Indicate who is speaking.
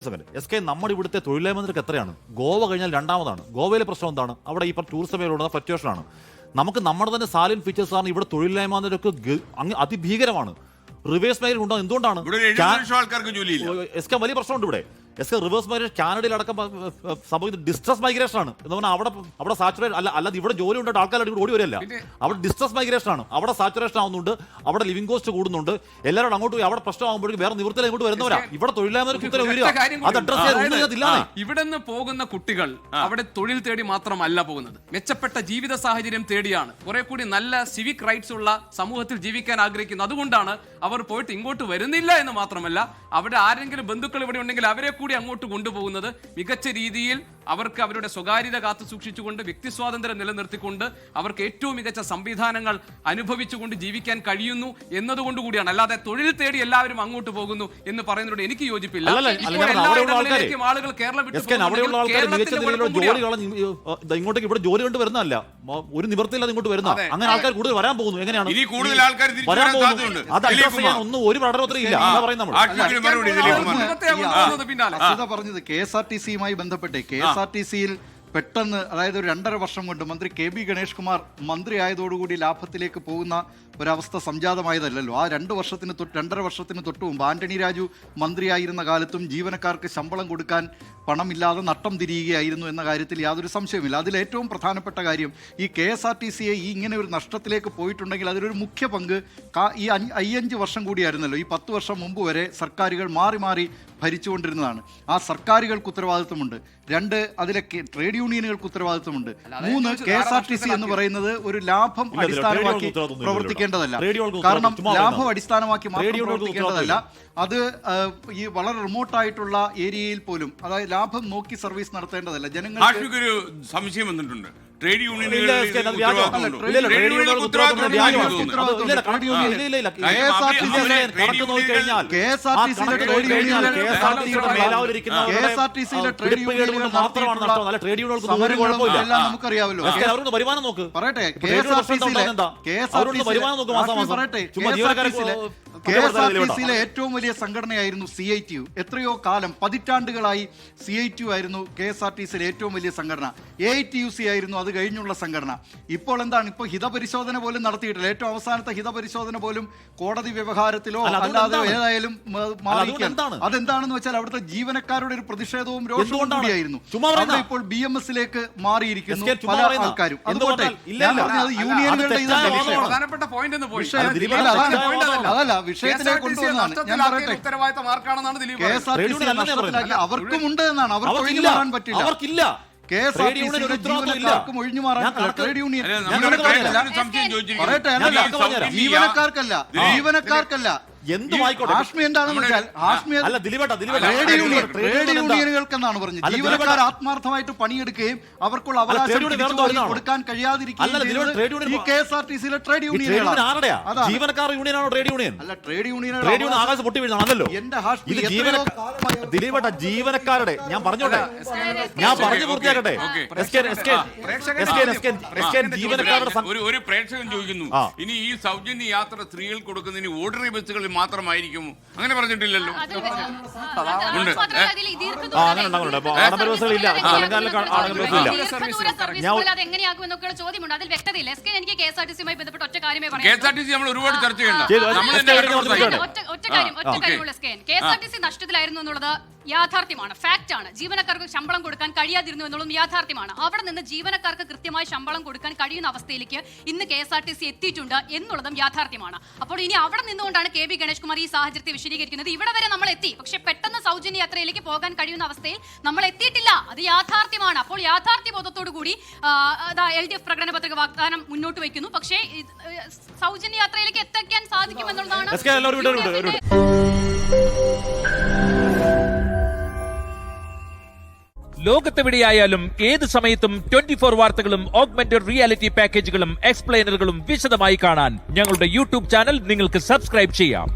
Speaker 1: SK നമ്മുടെ ഇവിടുത്തെ തൊഴിലില്ലായ്മ നിരക്ക് എത്രയാണ്? ഗോവ കഴിഞ്ഞാൽ രണ്ടാമതാണ്. ഗോവയിലെ പ്രശ്നം എന്താണ്? അവിടെ ഈ ടൂറിസം മേഖലയുള്ള ഫ്ലക്ച്വേഷനാണ്. നമുക്ക് നമ്മുടെ തന്നെ സാലൻ ഫീച്ചേഴ്സ് ആണ്. ഇവിടെ തൊഴിലില്ലായ്മ നിരക്ക് അതിഭീകരമാണ്. റിവേഴ്സ് മൈഗ്രേഷൻ ഉണ്ടോ? എന്തുകൊണ്ടാണ്? SK വലിയ പ്രശ്നമുണ്ട് ഇവിടെ. SK റിവേഴ്സ് മൈഗ്രേഷൻ കാനഡയിലടക്കം സംഭവിക്കുന്നത് ഡിസ്ട്രസ് മൈഗ്രേഷൻ ആണ് എന്ന് പറഞ്ഞാൽ അവിടെ സാച്ചുറേഷൻ അല്ലാതെ ഇവിടെ ജോലി ഉണ്ടായിട്ട് ആൾക്കാരുടെ ഇവിടെ ഓടി വരില്ല. അവിടെ ഡിസ്ട്രസ് മൈഗ്രേഷൻ ആണ്. അവിടെ സാച്ചുറേഷൻ ആവുന്നുണ്ട്, അവിടെ ലിവിംഗ് കോസ്റ്റ് കൂടുന്നുണ്ട്. എല്ലാവരും അങ്ങോട്ട് പോയി അവിടെ പ്രശ്നമാകുമ്പോഴേക്കും വേറെ നിവൃത്തിയിൽ ഇങ്ങോട്ട് വരുന്നവരാ. ഇവിടെ തൊഴിലില്ലായ്മ
Speaker 2: ഇവിടെ നിന്ന് പോകുന്ന കുട്ടികൾ അവിടെ തൊഴിൽ തേടി മാത്രമല്ല പോകുന്നത്, മെച്ചപ്പെട്ട ജീവിത സാഹചര്യം തേടിയാണ്. കുറെ കൂടി നല്ല സിവിക് റൈറ്റ്സ് ഉള്ള സമൂഹത്തിൽ ജീവിക്കാൻ ആഗ്രഹിക്കുന്നു. അതുകൊണ്ടാണ് അവർ പോയിട്ട് ഇങ്ങോട്ട് വരുന്നില്ല എന്ന് മാത്രമല്ല, അവിടെ ആരെങ്കിലും ബന്ധുക്കൾ ഇവിടെ ഉണ്ടെങ്കിൽ അവരെ കൂടി അങ്ങോട്ട് കൊണ്ടുപോകുന്നത് മികച്ച രീതിയിൽ അവർക്ക് അവരുടെ സ്വകാര്യത കാത്തു സൂക്ഷിച്ചുകൊണ്ട് വ്യക്തി സ്വാതന്ത്ര്യം നിലനിർത്തിക്കൊണ്ട് അവർക്ക് ഏറ്റവും മികച്ച സംവിധാനങ്ങൾ അനുഭവിച്ചുകൊണ്ട് ജീവിക്കാൻ കഴിയുന്നു എന്നതുകൊണ്ട് കൂടിയാണ്. അല്ലാതെ തൊഴിൽ തേടി എല്ലാവരും അങ്ങോട്ട് പോകുന്നു എന്ന് പറയുന്നതിനോട് എനിക്ക് യോജിപ്പില്ല. ആളുകൾ കേരളം
Speaker 1: ഇങ്ങോട്ടേക്ക് ഇവിടെ ജോലി കൊണ്ട് വരുന്നതല്ല, ഒരു നിവൃത്തിയില്ലാതെ ഇങ്ങോട്ട് വരുന്ന അങ്ങനെ ആൾക്കാർ കൂടുതൽ വരാൻ പോകുന്നു. എങ്ങനെയാണ് വരാൻ പോകുന്നത്? അത് അഡ്രസ് ചെയ്യാൻ ഒന്നും ഒരു പഠനോത്തരം ഇല്ല.
Speaker 3: പറഞ്ഞത് KSRTC-യുമായി ബന്ധപ്പെട്ട് KSRTC-യിൽ പെട്ടെന്ന്, അതായത് ഒരു 2.5 വർഷം കൊണ്ട് മന്ത്രി KB ഗണേഷ് കുമാർ മന്ത്രി ആയതോടുകൂടി ലാഭത്തിലേക്ക് പോകുന്ന ഒരവസ്ഥ സംജാതമായതല്ലോ. ആ 2.5 വർഷത്തിന് തൊട്ട് മുമ്പ് ആന്റണി രാജു മന്ത്രിയായിരുന്ന കാലത്തും ജീവനക്കാർക്ക് ശമ്പളം കൊടുക്കാൻ പണമില്ലാതെ നട്ടം തിരിയുകയായിരുന്നു എന്ന കാര്യത്തിൽ യാതൊരു സംശയവുമില്ല. അതിലേറ്റവും പ്രധാനപ്പെട്ട കാര്യം ഈ KSRTC-യെ ഈ ഇങ്ങനെ ഒരു നഷ്ടത്തിലേക്ക് പോയിട്ടുണ്ടെങ്കിൽ അതിലൊരു മുഖ്യ പങ്ക് ഈ 5 വർഷം കൂടിയായിരുന്നല്ലോ. ഈ 10 വർഷം മുമ്പ് വരെ സർക്കാരുകൾ മാറി മാറി ഭരിച്ചുകൊണ്ടിരുന്നതാണ്. ആ സർക്കാരുകൾക്ക് ഉത്തരവാദിത്വമുണ്ട്. 2 അതിലെ ട്രേഡ് യൂണിയനുകൾക്ക് ഉത്തരവാദിത്വമുണ്ട്. 3 KSRTC എന്ന് പറയുന്നത് ഒരു ലാഭം അടിസ്ഥാനമാക്കി പ്രവർത്തിക്കേണ്ടതല്ല. കാരണം ലാഭം അടിസ്ഥാനമാക്കി മാത്രം പ്രവർത്തിക്കേണ്ടതല്ല. അത് ഈ വളരെ റിമോട്ടായിട്ടുള്ള ഏരിയയിൽ പോലും, അതായത് ലാഭം നോക്കി സർവീസ് നടത്തേണ്ടതല്ല. ജനങ്ങൾക്ക്
Speaker 4: സംശയം വന്നിട്ടുണ്ട്. ട്രേഡ്
Speaker 3: നമുക്കറിയാമല്ലോ.
Speaker 1: വരുമാനം നോക്ക്
Speaker 3: പറയട്ടെ, KSRTC-യിലെ ഏറ്റവും വലിയ സംഘടനയായിരുന്നു CITU. എത്രയോ കാലം, പതിറ്റാണ്ടുകളായി CITU ആയിരുന്നു KSRTC-യിലെ ഏറ്റവും വലിയ സംഘടന. AITUC ആയിരുന്നു അത് കഴിഞ്ഞുള്ള സംഘടന. ഇപ്പോൾ എന്താണ്? ഇപ്പോൾ ഹിതപരിശോധന പോലും നടത്തിയിട്ടില്ല. ഏറ്റവും അവസാനത്തെ ഹിതപരിശോധന പോലും കോടതി വ്യവഹാരത്തിലോ അല്ലാതെ ഏതായാലും മാറിയിരിക്കുകയാണ്. അതെന്താണെന്ന് വെച്ചാൽ അവിടുത്തെ ജീവനക്കാരുടെ ഒരു പ്രതിഷേധവും രോഷവും കൂടിയായിരുന്നു. അവിടെ ഇപ്പോൾ BMS-ലേക്ക് മാറിയിരിക്കുന്നു പല ആൾക്കാരും. അതുകൊണ്ട് ഞാൻ പറഞ്ഞത് യൂണിയനുകളുടെ
Speaker 2: പ്രധാനപ്പെട്ട പോയിന്റ്
Speaker 3: അതല്ല, വിഷയത്തിലേക്ക് കൊണ്ടുവന്നതാണ്. ഞാൻ പറയട്ടെ, KSRTC അവർക്കുമുണ്ട് എന്നാണ്. അവർക്ക് ഒഴിഞ്ഞു മാറാൻ പറ്റില്ല.
Speaker 1: അവർക്കില്ല.
Speaker 3: KSRTC-യുടെ ജീവനക്കാർക്കും ഒഴിഞ്ഞു മാറാൻ ട്രേഡ് യൂണിയൻ പറയട്ടെ, ജീവനക്കാർക്കല്ല
Speaker 1: എന്തുമായിക്കോട്ടെ.
Speaker 3: ഹാഷ്മി എന്താണെന്ന് വെച്ചാൽ ട്രേഡ് യൂണിയനുകൾക്കെന്നാണ് പറഞ്ഞത്. ജീവനക്കാർ ആത്മാർത്ഥമായിട്ട് പണിയെടുക്കുകയും അവർക്കുള്ള അവകാശം കൊടുക്കാൻ കഴിയാതിരിക്കുകയും KSRTC-യിലെ ട്രേഡ് യൂണിയനുകളാണ്.
Speaker 1: ജീവനക്കാർ യൂണിയനാണോ ട്രേഡ് യൂണിയൻ?
Speaker 3: അല്ല, ട്രേഡ് യൂണിയൻ
Speaker 1: ആകാശം പൊട്ടി വീഴുന്നതാണല്ലോ. ദിലീപേട്ട, ജീവനക്കാരുടെ ഞാൻ പറഞ്ഞോട്ടെ, ഞാൻ പറഞ്ഞു പൂർത്തിയാക്കട്ടെ. ജീവനക്കാരുടെ
Speaker 4: ഒരു പ്രേക്ഷകൻ ചോദിക്കുന്നു, ഇനി ഈ സൗജന്യ യാത്ര സ്ത്രീകൾ കൊടുക്കുന്നതിന് ഓർഡിനറി ബസ്സുകളിൽ മാത്രമായിരിക്കും? അങ്ങനെ പറഞ്ഞിട്ടില്ലല്ലോ. KSRTC നമ്മൾ ഒരുപാട് ചർച്ച ചെയ്യണ്ട.
Speaker 5: KSRTC നഷ്ടത്തിലായിരുന്നു എന്നുള്ളത് യാഥാർത്ഥ്യമാണ്, ഫാക്റ്റ് ആണ്. ജീവനക്കാർക്ക് ശമ്പളം കൊടുക്കാൻ കഴിയാതിരുന്നു എന്നുള്ളതും യാഥാർത്ഥ്യമാണ്. അവിടെ നിന്ന് ജീവനക്കാർക്ക് കൃത്യമായി ശമ്പളം കൊടുക്കാൻ കഴിയുന്ന അവസ്ഥയിലേക്ക് ഇന്ന് KSRTC എത്തിയിട്ടുണ്ട് എന്നുള്ളതും യാഥാർത്ഥ്യമാണ്. അപ്പോൾ ഇനി അവിടെ നിന്നുകൊണ്ടാണ് KB ഗണേഷ് കുമാർ ഈ സാഹചര്യത്തെ വിശദീകരിക്കുന്നത്. ഇവിടെ വരെ നമ്മൾ എത്തി, പക്ഷെ പെട്ടെന്ന് സൗജന്യ യാത്രയിലേക്ക് പോകാൻ കഴിയുന്ന അവസ്ഥയിൽ നമ്മൾ എത്തിയിട്ടില്ല. അത് യാഥാർത്ഥ്യമാണ്. അപ്പോൾ യാഥാർത്ഥ്യ ബോധത്തോടു കൂടി LDF പ്രകടന പത്രിക വാഗ്ദാനം മുന്നോട്ട് വയ്ക്കുന്നു. പക്ഷേ സൗജന്യ യാത്രയിലേക്ക് എത്തിക്കാൻ സാധിക്കുമെന്നുള്ളതാണ്.
Speaker 6: ലോകത്തെവിടെയായാലും ഏത് സമയത്തും 24 വാർത്തകളും ഓഗ്മെന്റഡ് റിയാലിറ്റി പാക്കേജുകളും എക്സ്പ്ലെയിനറുകളും വിശദമായി കാണാൻ ഞങ്ങളുടെ YouTube ചാനൽ നിങ്ങൾക്ക് സബ്സ്ക്രൈബ് ചെയ്യാം.